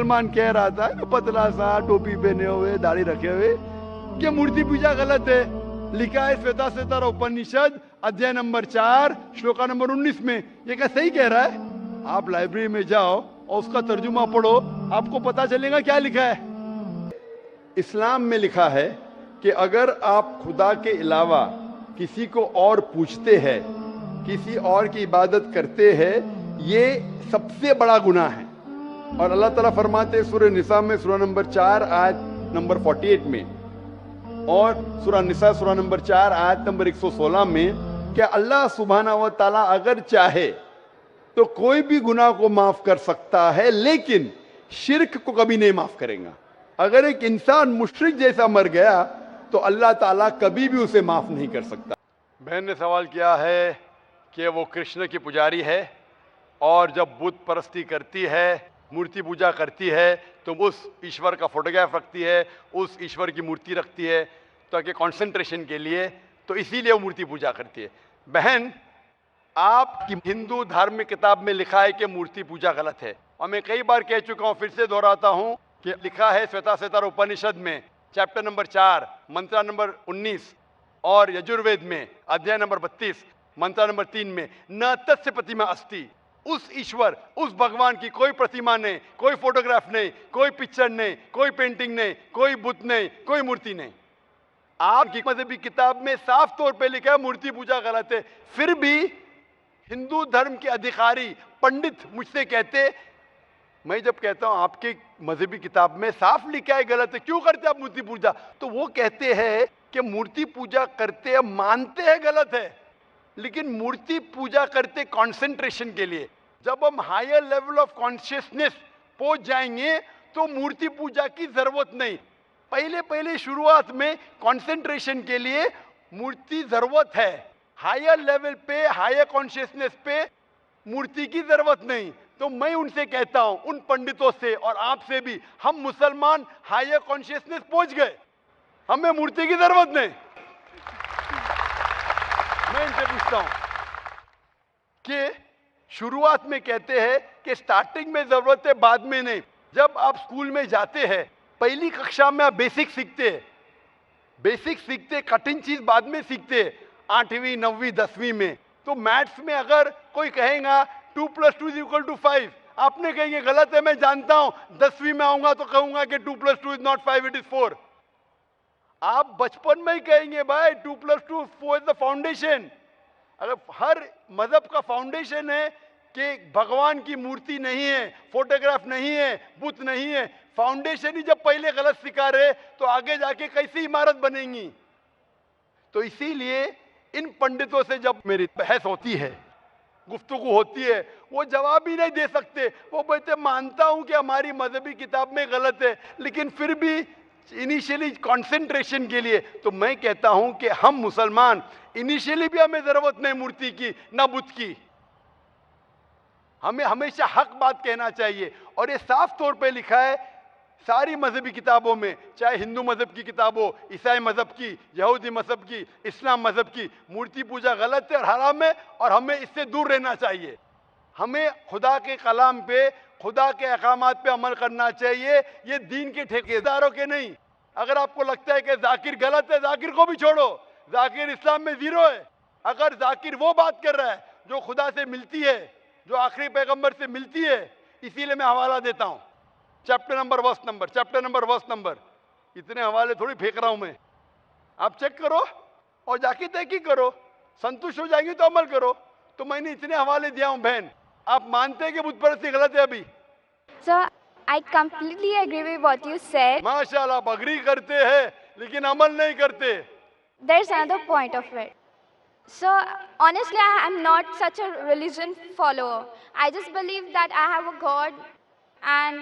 मुसलमान कह रहा था, पतला सा टोपी पहने हुए दाढ़ी रखे हुए, कि मूर्ति पूजा गलत है। लिखा है श्वेताश्वेतर उपनिषद अध्याय नंबर 4 श्लोका नंबर 19 में। ये क्या सही कह रहा है? आप लाइब्रेरी में जाओ और उसका तर्जुमा पढ़ो, आपको पता चलेगा क्या लिखा है। इस्लाम में लिखा है कि अगर आप खुदा के अलावा किसी को और पूछते हैं, किसी और की इबादत करते हैं, ये सबसे बड़ा गुनाह है। और अल्लाह ताला फरमाते हैं सूरह निसा में सूरह नंबर 4 आयत नंबर 48 में, और सूरह निसा सूरह नंबर 4 आयत नंबर 116 में, कि अल्लाह सुब्हाना व तआला अगर चाहे तो कोई भी गुनाह को माफ कर सकता है, लेकिन शिर्क को कभी नहीं माफ करेगा। अगर एक इंसान मुशरिक जैसा मर गया तो अल्लाह ताला कभी भी उसे माफ नहीं कर सकता। बहन ने सवाल किया है कि वो कृष्ण की पुजारी है और जब बुत परस्ती करती है, मूर्ति पूजा करती है, तो उस ईश्वर का फोटोग्राफ रखती है, उस ईश्वर की मूर्ति रखती है ताकि कंसंट्रेशन के लिए, तो इसीलिए वो मूर्ति पूजा करती है। बहन, आपकी हिंदू धार्मिक किताब में लिखा है कि मूर्ति पूजा गलत है, और मैं कई बार कह चुका हूं, फिर से दोहराता हूं कि लिखा है श्वेताश्वेतर उपनिषद में चैप्टर नंबर 4 मंत्र नंबर 19 और यजुर्वेद में अध्याय नंबर 32 मंत्र नंबर 3 में, न तस्य प्रतिमा अस्ति, उस ईश्वर, उस भगवान की कोई प्रतिमा नहीं, कोई फोटोग्राफ नहीं, कोई पिक्चर नहीं, कोई पेंटिंग नहीं, कोई बुत नहीं, कोई मूर्ति नहीं। आपकी मजहबी किताब में साफ तौर पे लिखा है मूर्ति पूजा गलत है, फिर भी हिंदू धर्म के अधिकारी पंडित मुझसे कहते, मैं जब कहता हूं आपके मजहबी किताब में साफ लिखा है गलत है, क्यों करते आप मूर्ति पूजा, तो वो कहते हैं कि मूर्ति पूजा करते हैं, मानते हैं गलत है, लेकिन मूर्ति पूजा करते कंसंट्रेशन के लिए। जब हम हायर लेवल ऑफ कॉन्शियसनेस पहुंच जाएंगे तो मूर्ति पूजा की जरूरत नहीं। पहले शुरुआत में कंसंट्रेशन के लिए मूर्ति जरूरत है, हायर लेवल पे, हायर कॉन्शियसनेस पे मूर्ति की जरूरत नहीं। तो मैं उनसे कहता हूं, उन पंडितों से और आपसे भी, हम मुसलमान हायर कॉन्शियसनेस पहुंच गए, हमें मूर्ति की जरूरत नहीं। मैं इनसे पूछता हूं कि शुरुआत में कहते हैं कि स्टार्टिंग में जरूरत है, बाद में नहीं। जब आप स्कूल में जाते हैं, पहली कक्षा में आप बेसिक सीखते, कठिन चीज बाद में सीखते, 8वीं 9वीं 10वीं में। तो मैथ्स में अगर कोई कहेगा 2 + 2 = 5, आपने कहेंगे गलत है, मैं जानता हूं, 10वीं में आऊंगा तो कहूंगा कि 2 + 2 is not 5, it is 4। आप बचपन में ही कहेंगे भाई 2 + 2 4 इज द फाउंडेशन। अगर हर मजहब का फाउंडेशन है कि भगवान की मूर्ति नहीं है, फोटोग्राफ नहीं है, बुत नहीं है, फाउंडेशन ही जब पहले गलत सिखा रहे तो आगे जाके कैसी इमारत बनेगी। तो इसीलिए इन पंडितों से जब मेरी बहस होती है, गुफ्तगू होती है, वो जवाब ही नहीं दे सकते। वो बोलते मानता हूं कि हमारी मजहबी किताब में गलत है, लेकिन फिर भी इनिशियली कंसंट्रेशन के लिए। तो मैं कहता हूं कि हम मुसलमान इनिशियली भी हमें जरूरत नहीं मूर्ति की ना बुत की, हमें हमेशा हक बात कहना चाहिए। और ये साफ तौर पे लिखा है सारी मजहबी किताबों में, चाहे हिंदू मजहब की किताब हो, ईसाई मजहब की, यहूदी मजहब की, इस्लाम मजहब की, मूर्ति पूजा गलत है और हराम है, और हमें इससे दूर रहना चाहिए। हमें खुदा के कलाम पे, खुदा के अहकामात पे अमल करना चाहिए, ये दीन के ठेकेदारों के नहीं। अगर आपको लगता है कि जाकिर गलत है, जाकिर को भी छोड़ो, जाकिर इस्लाम में 0 है। अगर जाकिर वो बात कर रहा है जो खुदा से मिलती है, जो आखिरी पैगंबर से मिलती है, इसीलिए मैं हवाला देता हूं, चैप्टर नंबर वर्स नंबर। इतने हवाले थोड़ी फेंक रहा हूं मैं, आप चेक करो और जाके तहकीक करो, संतुष्ट हो जाएंगे तो अमल करो। तो मैंने इतने हवाले दिया हूं। बहन, आप मानते हैं कि बुत परस्ती गलत है अभी? Sir, I completely agree with what you said. माशाल्लाह, आप अग्री करते हैं लेकिन अमल नहीं करते। There's another point of it. So, honestly, I am not such a religion follower. I just believe that I have a God, and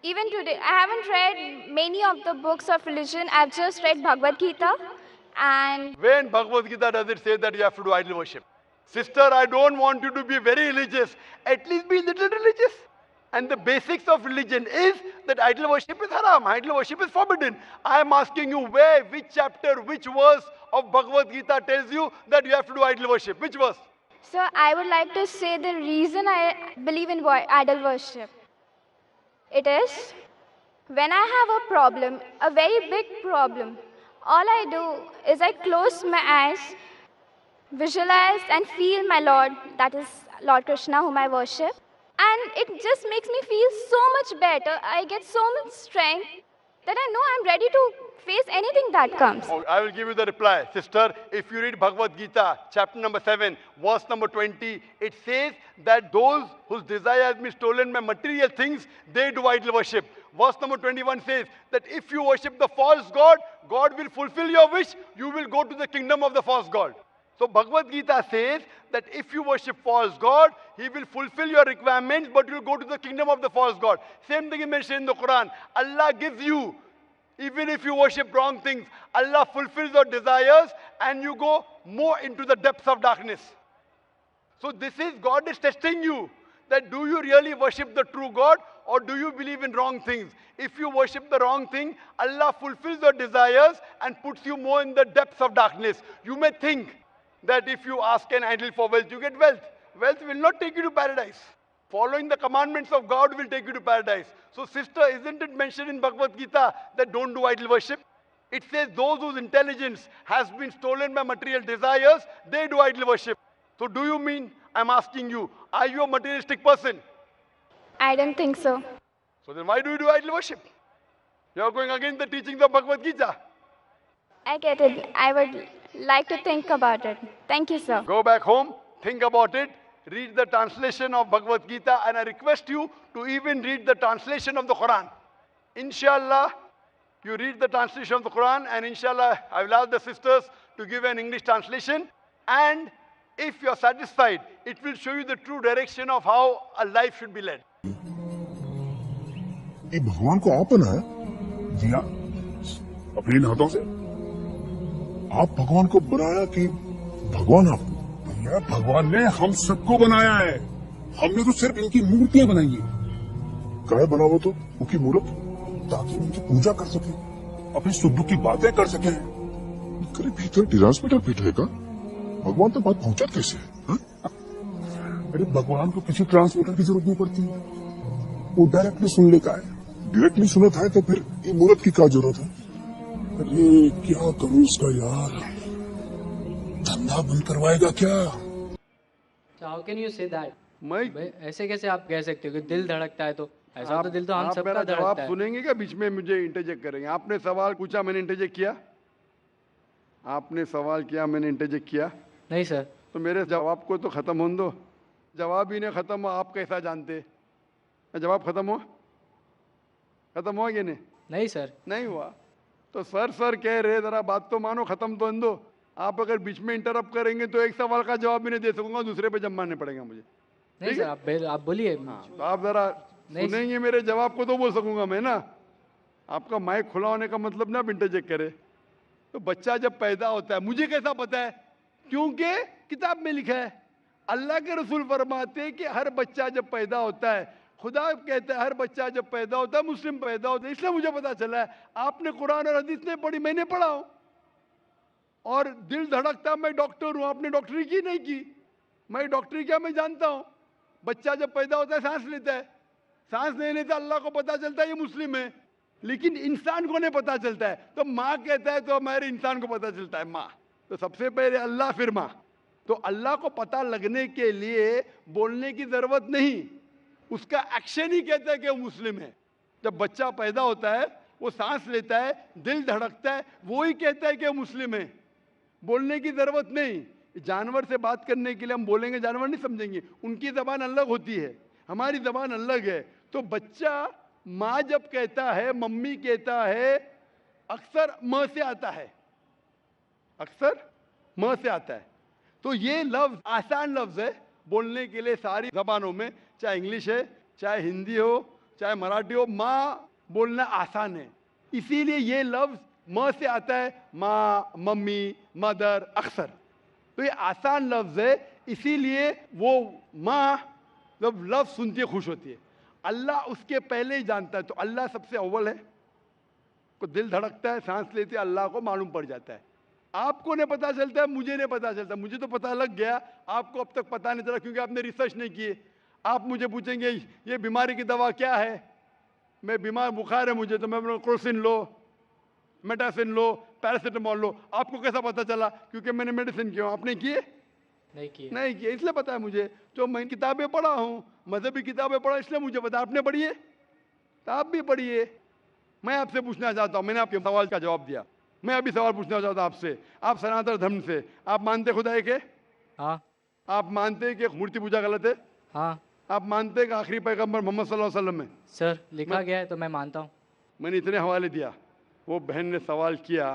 even today, I haven't read many of the books of religion. I've just read Bhagavad Gita, and When Bhagavad Gita does it say that you have to do idol worship? Sister, I don't want you to be very religious. At least be little religious. And the basics of religion is that idol worship is haram. Idol worship is forbidden. I am asking you where, which chapter, which verse of Bhagavad Gita tells you that you have to do idol worship? Which verse? so I would like to say the reason I believe in idol worship. It is when I have a problem, a very big problem, all I do is I close my eyes, visualize and feel my Lord, that is Lord Krishna, whom I worship. And it just makes me feel so much better. I get so much strength that I know I'm ready to face anything that comes. Oh, I will give you the reply. Sister, if you read Bhagavad Gita, chapter number 7, verse number 20, it says that those whose desire has been stolen by material things, they do idol worship. Verse number 21 says that if you worship the false god, God will fulfill your wish, you will go to the kingdom of the false god. So Bhagavad Gita says that if you worship false god, he will fulfill your requirements, but you will go to the kingdom of the false god. Same thing is mentioned in the Quran. Allah gives you, even if you worship wrong things, Allah fulfills your desires and you go more into the depths of darkness. So this is, God is testing you, that do you really worship the true God or do you believe in wrong things? If you worship the wrong thing, Allah fulfills your desires and puts you more in the depths of darkness. You may think that if you ask an idol for wealth, you get wealth. Wealth will not take you to paradise. Following the commandments of God will take you to paradise. So sister, isn't it mentioned in Bhagavad Gita that don't do idol worship? It says those whose intelligence has been stolen by material desires, they do idol worship. So do you mean, I'm asking you, are you a materialistic person? I don't think so. So then why do you do idol worship? You are going against the teachings of Bhagavad Gita. I get it. I would like to think about it. Thank you, sir. Go back home, think about it, read the translation of Bhagavad Gita, and I request you to even read the translation of the Quran. Inshallah, you read the translation of the Quran, and inshallah, I will ask the sisters to give an English translation. And if you are satisfied, it will show you the true direction of how a life should be led. ये भगवान को आप बनाया? जी हाँ, अपने हाथों से। आप भगवान को बनाया कि भगवान आपको? भैया, भगवान ने हम सबको बनाया है। हमने तो सिर्फ इनकी मूर्तियां बनाई है। क्या बनाओ तो उनकी मूर्त, ताकि उनकी पूजा कर सके, अपने सुख दुख की बातें कर सके। करे भीतर ट्रांसमीटर बैठेगा, भगवान तक बात पहुंचा कैसे? हाँ? अरे भगवान को किसी ट्रांसमीटर की जरूरत नहीं पड़ती, वो डायरेक्टली सुन लेता है। डायरेक्टली सुना था तो फिर ये मूर्त की क्या जरूरत है? अरे क्या करूं इसका यार, धंधा बंद करवाएगा क्या? How can you say that? मैं ऐसे कैसे आप कह सकते हो कि दिल धड़कता है? तो ऐसा तो दिल तो हम आप सबका मेरा जवाब धड़कता है। सुनेंगे क्या? बीच में मुझे इंटरजेक्ट करेंगे? आपने सवाल पूछा, मैंने इंटरजेक्ट किया? आपने सवाल किया, मैंने इंटरजेक्ट किया? नहीं सर। तो मेरे जवाब को तो खत्म होने दो। जवाब ही नहीं खत्म हुआ, आप कैसा जानते? जवाब खत्म हुआ? खत्म हुआ कि नहीं? नहीं सर। नहीं हुआ। तो सर कह रहे, जरा बात तो मानो, खत्म तो होने दो। आप अगर बीच में इंटरप्ट करेंगे तो एक सवाल का जवाब भी नहीं दे सकूंगा, दूसरे पे जब मानने पड़ेगा मुझे। नहीं ठीक सर, आप बोलिए। तो आप जरा नहीं सुनेंगे मेरे जवाब को तो बोल सकूंगा मैं ना। आपका माइक खुला होने का मतलब ना आप इंटरजेक्ट करे। तो बच्चा जब पैदा होता है, मुझे कैसा पता है? क्योंकि किताब में लिखा है, अल्लाह के रसूल फरमाते हैं कि हर बच्चा जब पैदा होता है, खुदा कहता है हर बच्चा जब पैदा होता है मुस्लिम पैदा होता है, इसलिए मुझे पता चला है। आपने कुरान और हदीस नहीं पढ़ी, मैंने पढ़ा हूं। और दिल धड़कता, मैं डॉक्टर हूं, आपने डॉक्टरी की नहीं की। मैं डॉक्टरी क्या, मैं जानता हूं। बच्चा जब पैदा होता है सांस लेता है, सांस लेने से अल्लाह को पता चलता है ये मुस्लिम है, लेकिन इंसान को नहीं पता चलता है। तो माँ कहता है तो हमारे इंसान को पता चलता है माँ। तो सबसे पहले अल्लाह, फिर माँ। तो अल्लाह को पता लगने के लिए बोलने की जरूरत नहीं, उसका एक्शन ही कहता है कि वो मुस्लिम है। जब बच्चा पैदा होता है, वो सांस लेता है, दिल धड़कता है, वो ही कहता है कि वो मुस्लिम है। बोलने की जरूरत नहीं। जानवर से बात करने के लिए हम बोलेंगे, जानवर नहीं समझेंगे, उनकी जबान अलग होती है, हमारी जबान अलग है। तो बच्चा माँ जब कहता है, मम्मी कहता है, अक्सर म से आता है, अक्सर म से आता है। तो ये लफ्ज आसान लफ्ज है बोलने के लिए सारी जबानों में, चाहे इंग्लिश है, चाहे हिंदी हो, चाहे मराठी हो, माँ बोलना आसान है। इसीलिए ये लफ्ज म से आता है, माँ, मम्मी, मदर, अक्सर। तो ये आसान लफ्ज है, इसीलिए वो माँ जब लफ्ज सुनती है खुश होती है। अल्लाह उसके पहले ही जानता है, तो अल्लाह सबसे अव्वल है। को दिल धड़कता है, सांस लेते है, अल्लाह को मालूम पड़ जाता है। आपको नहीं पता चलता है, मुझे नहीं पता चलता। मुझे तो पता लग गया, आपको अब तक पता नहीं चला क्योंकि आपने रिसर्च नहीं किए। आप मुझे पूछेंगे ये बीमारी की दवा क्या है, मैं बीमार, बुखार है मुझे, तो मैं बोलूँ क्रोसिन लो, मेटासिन लो, पैरासीटामोल लो। आपको कैसा पता चला? क्योंकि मैंने मेडिसिन किया। आपने किए? नहीं किया। नहीं किए, इसलिए पता है मुझे। तो मैं किताबें पढ़ा हूँ, मजहबी किताबें पढ़ा, इसलिए मुझे पता। आपने पढ़ी है तो आप भी पढ़िए। मैं आपसे पूछना चाहता हूँ, मैंने आपके सवाल का जवाब दिया, मैं अभी सवाल पूछना चाहता हूँ आपसे। आप सनातन धर्म से, आप मानते खुदा एक है? हाँ। आप मानते हैं कि मूर्ति पूजा गलत है? हाँ आप मानते हैं कि आखिरी पैगंबर मोहम्मद सल्लल्लाहु अलैहि वसल्लम है? सर, लिखा गया है तो मैं मानता हूँ। मैंने इतने हवाले दिया, वो बहन ने सवाल किया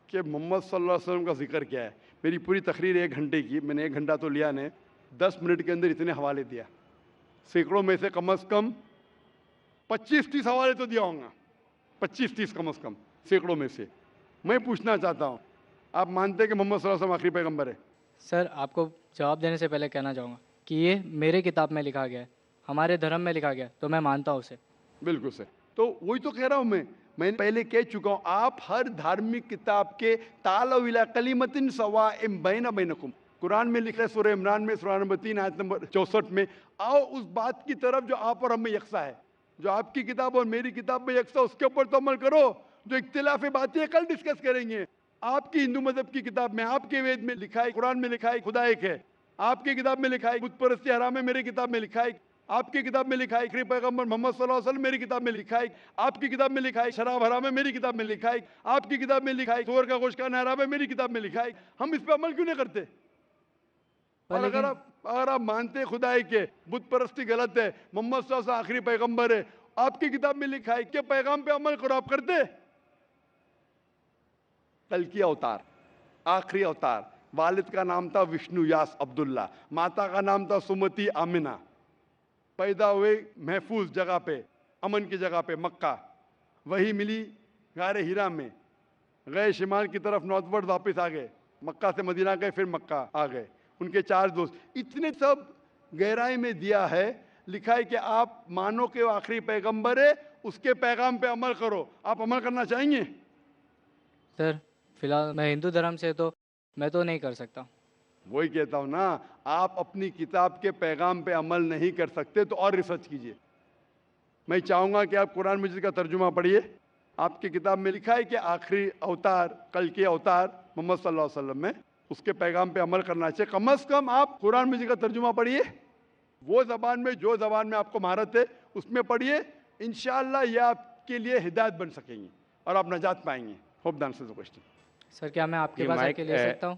कि मोहम्मद सल्लल्लाहु अलैहि वसल्लम का जिक्र क्या है। मेरी पूरी तकरीर 1 घंटे की, मैंने 1 घंटा तो लिया ने, 10 मिनट के अंदर इतने हवाले दिया। सैकड़ों में से कम 25-30 हवाले तो दिया होगा, 25-30 कम से कम, सैकड़ों में से। मैं पूछना चाहता हूँ, आप मानते हैं कि मोहम्मद सल्लल्लाहु अलैहि वसल्लम आखिरी पैगंबर है? सर, आपको जवाब देने से पहले कहना चाहूँगा कि ये मेरे किताब में लिखा गया है, हमारे धर्म में लिखा गया है, तो मैं मानता हूँ उसे। बिल्कुल सर। तो वही तो कह रहा हूं मैं पहले कह चुका हूं, आप हर धार्मिक किताब के तालो इला कलिमतिन सवाइम बैना बैनकुम, कुरान में लिखा है सूरह इमरान में सूरह नंबर 3 आयत नंबर 64 में, आओ उस बात की तरफ जो आप और हम में यकसा है। जो आपकी किताब और मेरी किताब में यकसा, उसके ऊपर तो अमल करो। जो इख्तिलाफी बातें कल डिस्कस करेंगे। आपकी हिंदू मजहब की किताब में, आपके वेद में लिखा है, कुरान में लिखा है खुदा एक है। आपकी किताब में लिखा है बुत परस्ती हराम है, मेरी किताब में लिखा है। आपकी किताब में लिखा है आखिरी पैगंबर मोहम्मद सल्लल्लाहु अलैहि वसल्लम, मेरी किताब में लिखा है। आपकी किताब में लिखा है शराब हराम है, मेरी किताब में लिखा है। आपकी किताब में लिखा है सूअर का गोश्त खाना हराम है, मेरी किताब में लिखा है। हम इस पे अमल क्यों नहीं करते? और अगर आप मानते खुदा है कि बुत परस्ती गलत है, मोहम्मद सल्लल्लाहु अलैहि वसल्लम आखिरी पैगंबर है, आपकी किताब में लिखा है कि पैगाम पे अमल करो, आप करते? कल की अवतार, आखिरी अवतार, वालिद का नाम था विष्णु यास अब्दुल्ला, माता का नाम था सुमति आमिना। पैदा हुए महफूज जगह पे, अमन की जगह पे, मक्का। वही मिली गारे हीरा में, गए शिमाल की तरफ नॉर्थवर्ड, वापस आ गए, मक्का से मदीना गए, फिर मक्का आ गए। उनके 4 दोस्त, इतने सब गहराई में दिया है। लिखा है कि आप मानो कि वो आखिरी पैगंबर है, उसके पैगाम पे अमल करो। आप अमल करना चाहेंगे? सर, फिलहाल मैं हिंदू धर्म से, तो मैं तो नहीं कर सकता। वही कहता हूं ना, आप अपनी किताब के पैगाम पे अमल नहीं कर सकते तो और रिसर्च कीजिए। मैं चाहूंगा कि आप कुरान मजीद का तर्जुमा पढ़िए। आपकी किताब में लिखा है कि आखिरी अवतार, कल के अवतार मोहम्मद सल्लल्लाहु अलैहि वसल्लम में, उसके पैगाम पे अमल करना चाहिए। कम से कम आप कुरान मजीद का तर्जुमा पढ़िए, वो जबान में, जो जबान में आपको महारत है उसमें पढ़िए। इंशाअल्लाह ये आपके लिए हिदायत बन सकेंगी और आप नजात पाएंगे। Hope the answers the question. Sir, क्या मैं आपके ये पास माइक आके ले सकता हूँ?